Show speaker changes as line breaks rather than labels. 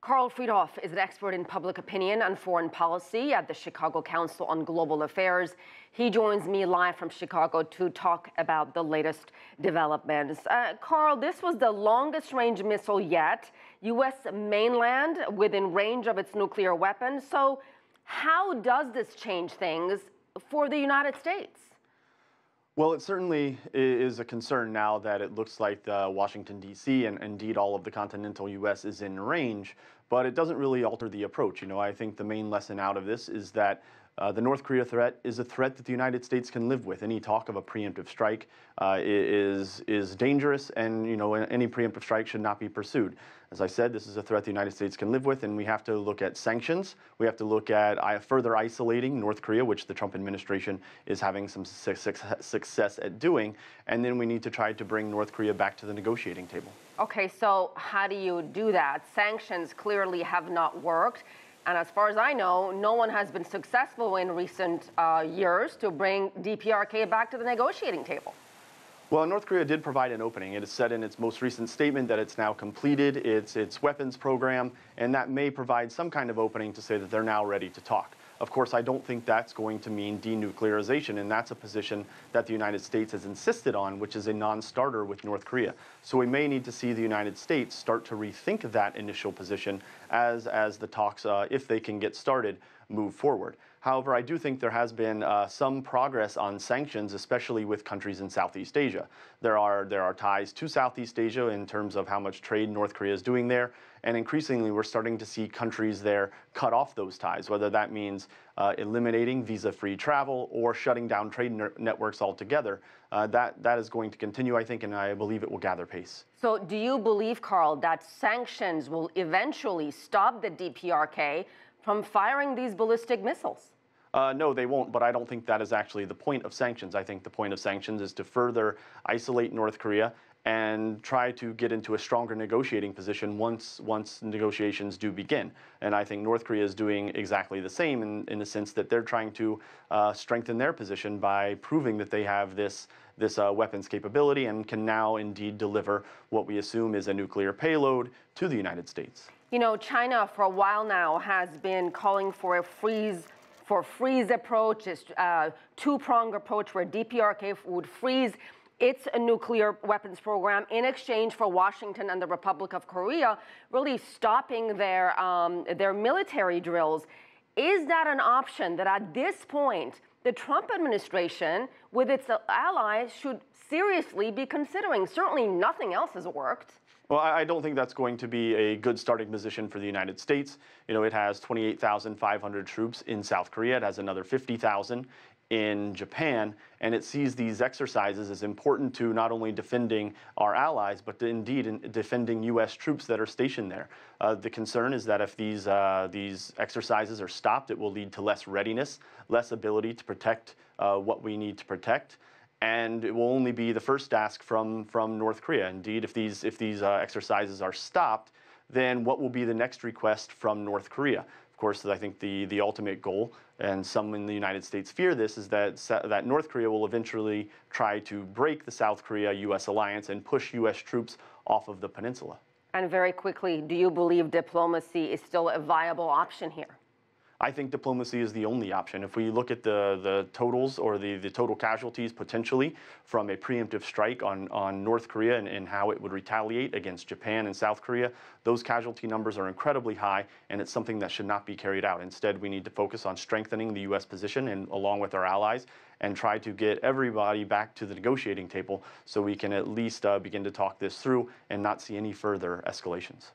Karl Friedhoff is an expert in public opinion and foreign policy at the Chicago Council on Global Affairs. He joins me live from Chicago to talk about the latest developments. Karl, this was the longest range missile yet, U.S. mainland within range of its nuclear weapons. So how does this change things for the United States?
Well, it certainly is a concern now that it looks like Washington, D.C. and indeed all of the continental U.S. is in range, but it doesn't really alter the approach. I think the main lesson out of this is that the North Korea threat is a threat that the United States can live with. Any talk of a preemptive strike is dangerous, and any preemptive strike should not be pursued. As I said, this is a threat the United States can live with, and we have to look at sanctions. We have to look at further isolating North Korea, which the Trump administration is having some success at doing, and then we need to try to bring North Korea back to the negotiating table.
Okay, so how do you do that? Sanctions clearly have not worked. And as far as I know, no one has been successful in recent years to bring DPRK back to the negotiating table.
Well, North Korea did provide an opening. It has said in its most recent statement that it's now completed its weapons program, and that may provide some kind of opening to say that they're now ready to talk. Of course, I don't think that's going to mean denuclearization, and that's a position that the United States has insisted on, which is a non-starter with North Korea. So we may need to see the United States start to rethink that initial position as the talks, if they can get started, move forward. However, I do think there has been some progress on sanctions, especially with countries in Southeast Asia. There are ties to Southeast Asia in terms of how much trade North Korea is doing there, and increasingly we're starting to see countries there cut off those ties, whether that means eliminating visa-free travel or shutting down trade networks altogether. That is going to continue, I think, and I believe it will gather pace.
So do you believe, Karl, that sanctions will eventually stop the DPRK from firing these ballistic missiles?
No, they won't, but I don't think that is actually the point of sanctions. I think the point of sanctions is to further isolate North Korea and try to get into a stronger negotiating position once negotiations do begin. And I think North Korea is doing exactly the same in the sense that they're trying to strengthen their position by proving that they have this weapons capability and can now indeed deliver what we assume is a nuclear payload to the United States.
China for a while now has been calling for a freeze approach, a two-pronged approach where DPRK would freeze its nuclear weapons program in exchange for Washington and the Republic of Korea really stopping their military drills. Is that an option that at this point the Trump administration with its allies should seriously be considering? Certainly nothing else has worked.
Well, I don't think that's going to be a good starting position for the United States. It has 28,500 troops in South Korea. It has another 50,000 in Japan, and it sees these exercises as important to not only defending our allies, but indeed in defending U.S. troops that are stationed there. The concern is that if these exercises are stopped, it will lead to less readiness, less ability to protect what we need to protect. And it will only be the first ask from North Korea. Indeed, if these exercises are stopped, then what will be the next request from North Korea? Of course, I think the ultimate goal, and some in the United States fear this, is that North Korea will eventually try to break the South Korea-U.S. alliance and push U.S. troops off of the peninsula.
And very quickly, do you believe diplomacy is still a viable option here?
I think diplomacy is the only option. If we look at the totals or the total casualties potentially from a preemptive strike on North Korea and how it would retaliate against Japan and South Korea, those casualty numbers are incredibly high, and it's something that should not be carried out. Instead, we need to focus on strengthening the U.S. position and along with our allies and try to get everybody back to the negotiating table so we can at least begin to talk this through and not see any further escalations.